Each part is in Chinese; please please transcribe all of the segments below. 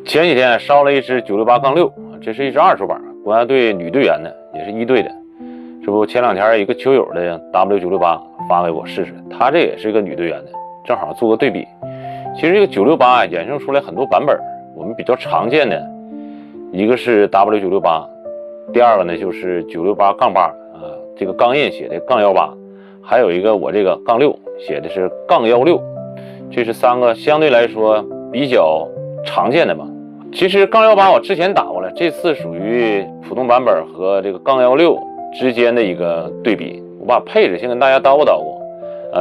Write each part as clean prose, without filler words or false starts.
前几天烧了一支968-6，这是一支2手板，国家队女队员的，也是1队的。这不前2天一个球友的 W968 发给我试试，他这也是一个女队员的，正好做个对比。其实这个968衍生出来很多版本，我们比较常见的一个是 W968， 第二个呢就是968-8这个钢印写的-18，还有一个我这个-6写的是-16，这是3个相对来说比较常见的吧。其实-18我之前打过了，这次属于普通版本和这个-16之间的一个对比。我把配置先跟大家叨咕。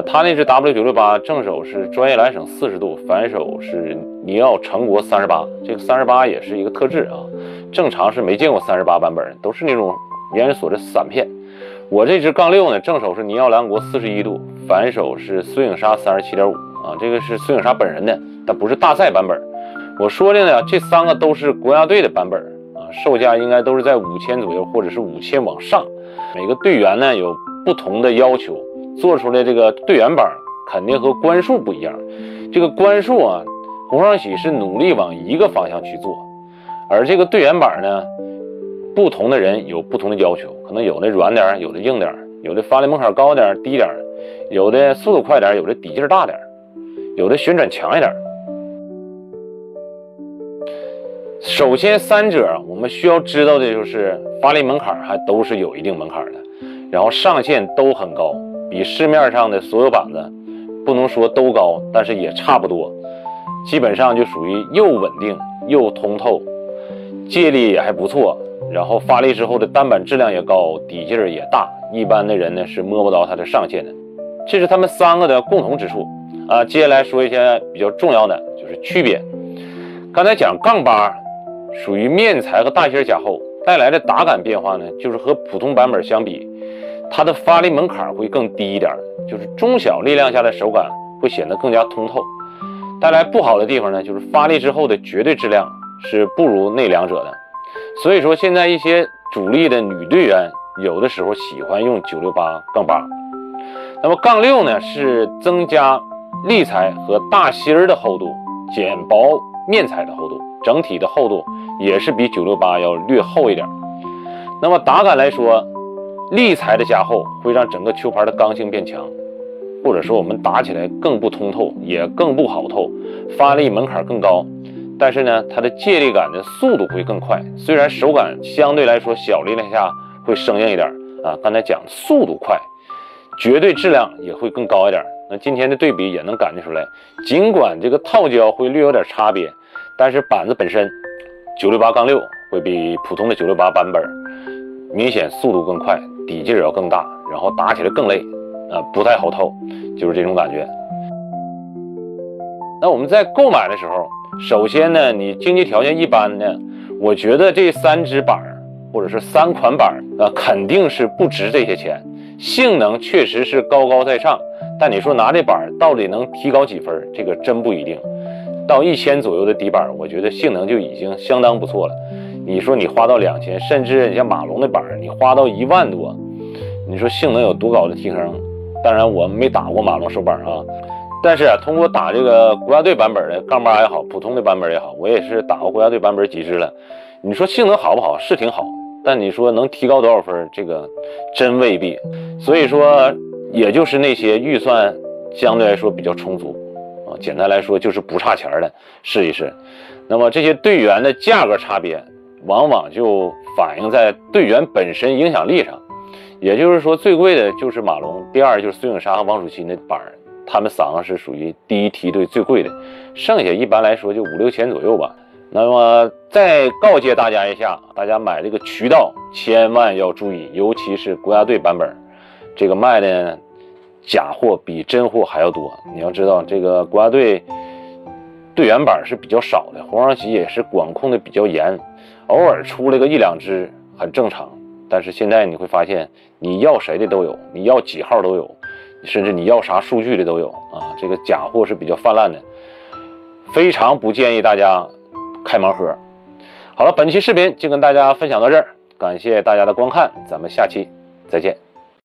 他那支 W968 正手是专业蓝省40度，反手是尼奥成国38，这个38也是一个特制啊，正常是没见过38版本，都是那种连锁的散片。我这支-6呢，正手是尼奥蓝国41度，反手是孙颖莎37.5啊，这个是孙颖莎本人的，但不是大赛版本。我说的呢，这3个都是国家队的版本啊，售价应该都是在5000左右，或者是5000往上。每个队员呢有不同的要求，做出来这个队员板肯定和官数不一样。这个官数啊，洪双喜是努力往一个方向去做，而这个队员板呢，不同的人有不同的要求，可能有的软点，有的硬点，有的发力门槛高点低点，有的速度快点，有的底劲大点，有的旋转强一点。首先3者我们需要知道的就是发力门槛还都是有一定门槛的，然后上限都很高，比市面上的所有板子不能说都高，但是也差不多，基本上就属于又稳定又通透，借力也还不错，然后发力之后的单板质量也高，底劲也大，一般的人呢是摸不到它的上限的。这是他们3个的共同之处啊。接下来说一些比较重要的就是区别。刚才讲-8属于面材和大芯加厚，带来的打感变化呢，就是和普通版本相比，它的发力门槛会更低一点，就是中小力量下的手感会显得更加通透。带来不好的地方呢，就是发力之后的绝对质量是不如那2者的。所以说现在一些主力的女队员有的时候喜欢用968-8。那么-6呢是增加力材和大芯的厚度，减薄面材的厚度，整体的厚度也是比968要略厚一点。那么打感来说，力材的加厚会让整个球盘的刚性变强，或者说我们打起来更不通透，也更不好透，发力门槛更高，但是呢它的借力感的速度会更快，虽然手感相对来说小力量下会生硬一点啊，刚才讲速度快，绝对质量也会更高一点。那今天的对比也能感觉出来，尽管这个套胶会略有点差别，但是板子本身968-6会比普通的968版本明显速度更快，底劲要更大，然后打起来更累不太好透，就是这种感觉。那我们在购买的时候，首先呢，你经济条件一般呢，我觉得这3支板或者是3款板肯定是不值这些钱，性能确实是高高在上，但你说拿这板到底能提高几分，这个真不一定。到1000左右的底板，我觉得性能就已经相当不错了。你说你花到2000，甚至你像马龙的板你花到1万多，你说性能有多高的提升？当然我没打过马龙手板啊，但是通过打这个国家队版本的-8也好，普通的版本也好，我也是打过国家队版本几支了。你说性能好不好？是挺好，但你说能提高多少分，这个真未必。所以说也就是那些预算相对来说比较充足简单来说就是不差钱的试一试。那么这些队员的价格差别往往就反映在队员本身影响力上，也就是说最贵的就是马龙，第2就是孙颖莎和王楚钦的板，他们3个是属于第一梯队最贵的，剩下一般来说就5-6千左右吧。那么再告诫大家一下，大家买这个渠道千万要注意，尤其是国家队版本，这个卖的假货比真货还要多。你要知道这个国家队队员板是比较少的，洪双喜也是管控的比较严，偶尔出了个1-2支很正常。但是现在你会发现，你要谁的都有，你要几号都有，甚至你要啥数据的都有这个假货是比较泛滥的，非常不建议大家开盲盒。好了，本期视频就跟大家分享到这儿，感谢大家的观看，咱们下期再见。